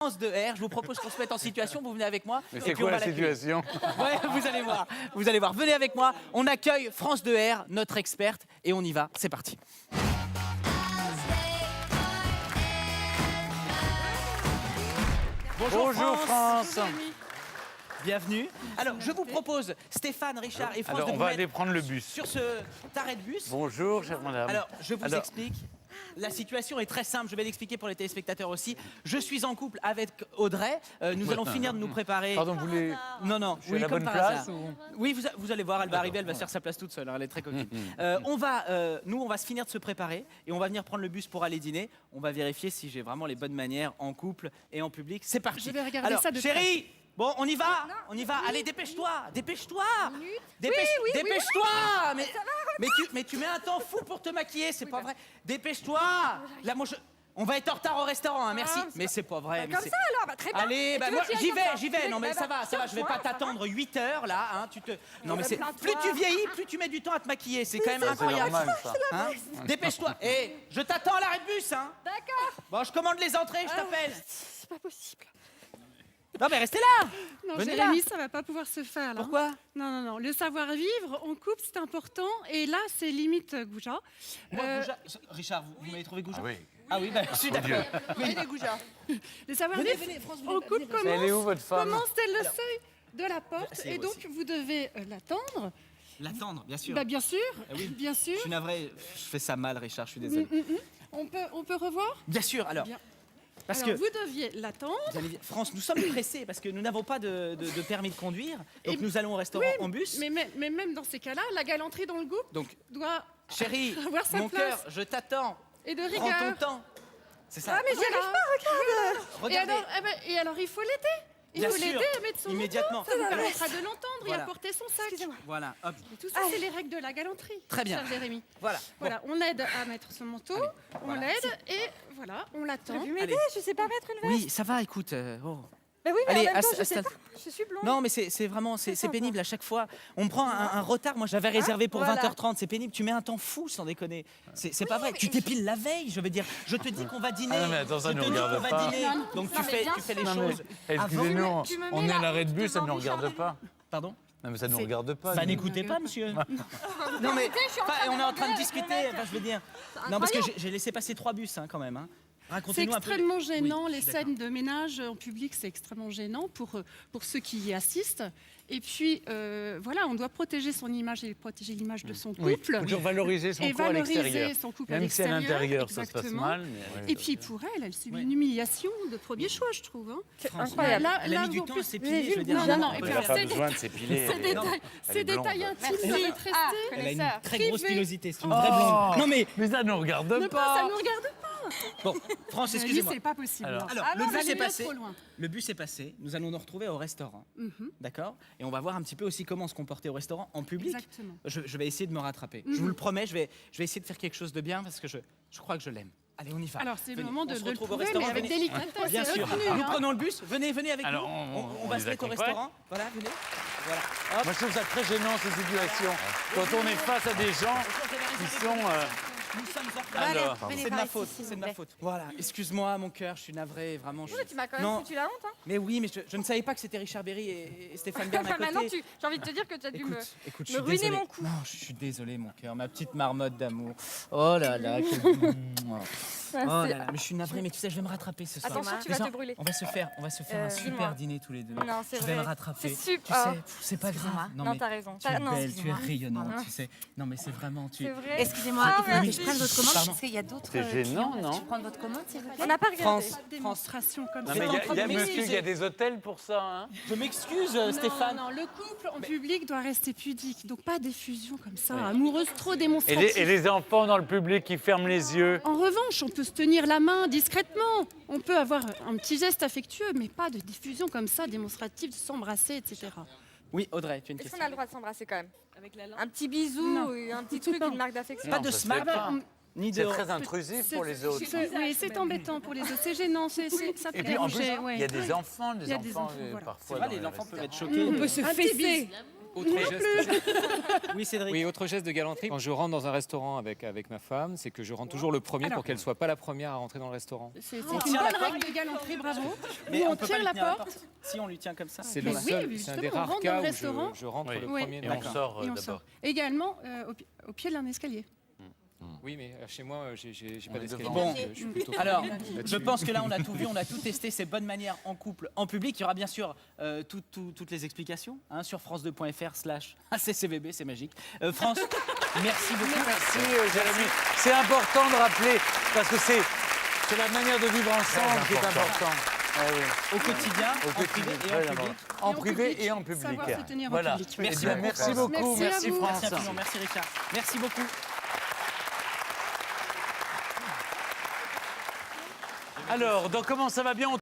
France de R, je vous propose qu'on se mette en situation, vous venez avec moi. Mais c'est quoi la situation? Ouais, vous allez voir, venez avec moi. On accueille France de R, notre experte, et on y va, c'est parti. Bonjour France. Bienvenue. Alors, je vous propose, Stéphane, Richard et France, Alors, de on vous va mettre aller prendre le bus. sur ce arrêt de bus. Bonjour, chère madame. Alors, je vous explique. La situation est très simple, je vais l'expliquer pour les téléspectateurs aussi. Je suis en couple avec Audrey. Nous allons finir de nous préparer. Pardon, vous voulez... Non, Je suis à la bonne place ou... Oui, vous allez voir, elle va arriver, elle va se faire sa place toute seule, hein, elle est très coquine. On va se finir de se préparer et on va venir prendre le bus pour aller dîner. On va vérifier si j'ai vraiment les bonnes manières en couple et en public. C'est parti. Je vais regarder Alors, ça de chérie, bon, on y va, on y va. Allez, dépêche-toi. Dépêche-toi, mais tu mets un temps fou pour te maquiller, c'est pas vrai. Dépêche-toi. Là, moi, on va être en retard au restaurant, hein, merci. Mais c'est pas vrai. Comme ça alors, très bien. Allez, Tu veux moi, que j'y aille j'y comme ça vais. Non, mais ça va, je vais pas t'attendre 8 heures là. Hein, non, mais plus tu vieillis, plus tu mets du temps à te maquiller. C'est quand même incroyable. normal, ça. Hein, dépêche-toi. Et je t'attends à l'arrêt de bus, hein. D'accord. Bon, je commande les entrées, je t'appelle. C'est pas possible. Non, mais restez là. Non, Venez Jérémy, là. ça va pas pouvoir se faire là. Pourquoi? Non. Le savoir-vivre en couple, c'est important. Et là, c'est limite Gouja. Gouja, Richard, vous m'avez trouvé Gouja? Ah oui. Ah oui, bah, je suis d'accord. Oui, Gouja. Le savoir-vivre France, en couple Elle est où votre femme? commence dès le seuil de la porte. c'est Et donc, aussi. vous devez l'attendre. L'attendre, bien sûr. Bah, bien sûr, oui. bien sûr. Je suis navré, je fais ça mal, Richard, je suis désolé. On peut revoir. Bien sûr, alors. Bien. Parce Alors, que, vous deviez l'attendre. France, nous sommes pressés parce que nous n'avons pas de permis de conduire. Donc nous allons au restaurant en bus. Mais même dans ces cas-là, la galanterie dans le couple Donc, doit chérie, avoir sa mon place. cœur, je t'attends. Et de Prends rigueur. ton temps. C'est ça. Ah, mais j'y arrive pas, regarde. Regardez. Et alors, il faut l'aider. Il Bien faut sûr, l'aider à mettre son immédiatement. manteau. Ça vous permettra de l'entendre et Voilà. à porter son sac. Voilà, hop. Et tout ça, c'est les règles de la galanterie. Très bien. Cher Jérémy. Voilà. Voilà, on l'aide à mettre son manteau, on voilà. l'aide et voilà, on l'attend. Vous m'aidez, je sais pas mettre une veste. Oui, ça va, écoute. Oh. Bah oui, mais Allez, en même temps, je sais installe- pas. Je suis blonde. Non, mais c'est vraiment, c'est pénible à chaque fois. On me prend un retard. Moi, j'avais réservé pour voilà. 20h30. C'est pénible. Tu mets un temps fou, sans déconner. C'est pas vrai. Tu t'épiles la veille, je veux dire. Je te dis qu'on va dîner. Ah non, mais attends, ça Je ne te nous dis regarde qu'on va pas. dîner. Donc tu fais les Non, mais, choses. excusez-nous, Tu me mets on est là, à l'arrêt de bus, ça ne nous devant regarde Richard pas. Pardon? Non, mais ça ne nous regarde pas. Bah nous. n'écoutez pas, monsieur. Non mais on est en train de discuter. Enfin, je veux dire. Non parce que j'ai laissé passer 3 bus hein, quand même. Hein. C'est Racontez-nous un peu. extrêmement gênant, Oui, les je suis d'accord. scènes de ménage en public, c'est extrêmement gênant pour ceux qui y assistent. Et puis, voilà, on doit protéger son image et protéger l'image de son Oui, couple. toujours valoriser son Et couple à l'extérieur. valoriser son couple à Même si à l'extérieur, l'intérieur, ça se passe exactement. mal. Mais... Et puis pour elle subit Ouais. une humiliation de premier choix, je trouve. Hein. C'est France, incroyable. Là, Elle a là, mis du vous- temps à Vous s'épiler. avez Je veux vu dire. Non, non, on et peut puis faire alors, ça. c'est- besoin de s'épiler. Ces elle est- détails, elle ces est blonde. détails intimes Merci. doivent être Ah, restés. Elle a une connaisseur. très grosse Privé. pilosité. C'est une vraie blonde. Non mais Mais ça ne nous regarde Ça pas. ne regarde pas. bon, France, Je dis, excusez-moi. c'est pas possible. Alors, Alors, Ah le non, bus vous est allez passé. trop loin. Le bus est passé. Nous allons nous retrouver au restaurant. D'accord? Et on va voir un petit peu aussi comment se comporter au restaurant en public. Exactement. Je vais essayer de me rattraper. Je vous le promets, je vais essayer de faire quelque chose de bien parce que je crois que je l'aime. Allez, on y va. Alors, c'est le Venez, moment on de se le retrouve au prouver, restaurant. mais avec Venez. délicatesse. Bien c'est sûr. retenu, Nous hein. prenons le bus. Venez avec Alors, nous. on va les se mettre au accompagne. restaurant. Voilà, venez. Voilà. Hop. Moi, je trouve ça très gênant, ces situations. Quand on est face à des gens qui sont... Nous sommes en retard. Alors, venez C'est de par ma ici, faute, s'il c'est de vous ma plaît. faute. Voilà, excuse-moi mon cœur, je suis navré, vraiment. Tu m'as quand même Non. foutu la honte. Hein. Mais oui, mais je ne savais pas que c'était Richard Berry et Stéphane Bern à Enfin, maintenant, côté. j'ai envie de te dire que tu as dû me. Écoute, je me suis ruiner désolé. mon coup. Non, je suis désolé mon cœur, ma petite marmotte d'amour. Oh là là, quel... Oh là là, mais je suis navré, mais tu sais, je vais me rattraper ce soir. Attention, tu Mais vas ça, te brûler. On va se faire un super dis-moi. dîner tous les deux. Non, c'est Je vais vrai. me rattraper. C'est super. Tu sais, Oh. c'est pas grave. Non, mais t'as raison. Tu es Non, belle, tu es excuse-moi. rayonnante, Pardon. tu sais. Non, mais c'est vraiment... Tu... C'est vrai. Excusez-moi, Ah, il faudrait que merci. je prenne votre commande Pardon. parce qu'il y a d'autres C'est gênant, clients. non? Je peux prendre votre commande, s'il vous plaît? On n'a pas regardé. France, Pas de démonstration comme Non, ça. mais en train il y a de monsieur, m'excuser. il y a des hôtels pour ça. Hein. Je m'excuse, Non, Stéphane. non, le couple en public doit rester pudique, donc pas d'effusion comme ça, amoureuse trop démonstrative. Et les enfants dans le public qui ferment les yeux. En revanche, on peut se tenir la main discrètement, on peut avoir un petit geste affectueux, mais pas de diffusion comme ça, démonstrative, de s'embrasser, etc. Oui, Audrey, tu as une Est-ce question. qu'on a le droit de s'embrasser quand même? Avec la Un petit bisou, Non. un petit truc, une marque d'affection. Pas Non, de ça se smart, fait pas. ni de... C'est très intrusif pour les autres. Oui, c'est embêtant pour les autres, c'est gênant, ça Et peut puis en plus, bouger, ouais. il y a des enfants, Il y a des enfants, voilà. parfois. C'est vrai, dans les les enfants peuvent être restaurants. choqués. On peut se Un petit fesser. Autre geste, Oui, Cédric. oui, autre geste de galanterie. Quand je rentre dans un restaurant avec ma femme, c'est que je rentre toujours le premier Alors. pour qu'elle soit pas la première à rentrer dans le restaurant. C'est On une tire la bonne porte. règle de galanterie, bravo. Mais Nous, on on peut pas tire lui la tenir la porte. Si on lui tient comme ça. C'est Mais le oui, seul, oui, c'est un justement, des on rares rentre cas dans le où restaurant. je rentre Oui. le Oui. premier. Et dans on le- sort Et on d'abord. sort. Également, au pied d'un escalier. Oui, mais chez moi, j'ai On pas est d'escalier. devant. Bon. donc, je suis plutôt Alors, là-dessus. je pense que là, on a tout vu, on a tout testé, ces bonnes manières en couple, en public. Il y aura bien sûr toutes les explications sur france2.fr/ACCVB, c'est magique. France, merci beaucoup. Merci Jérémy. C'est important de rappeler, parce que c'est la manière de vivre ensemble qui est important. Eh oui. Au quotidien, Au en privé quotidien, et en très public. important. En privé et en public. Savoir se tenir en Voilà. public, oui. Eh Merci bien, beaucoup, merci France. beaucoup. Merci à Merci vous. France. Merci infiniment, merci Richard. Merci beaucoup. Alors, dans Comment ça va bien,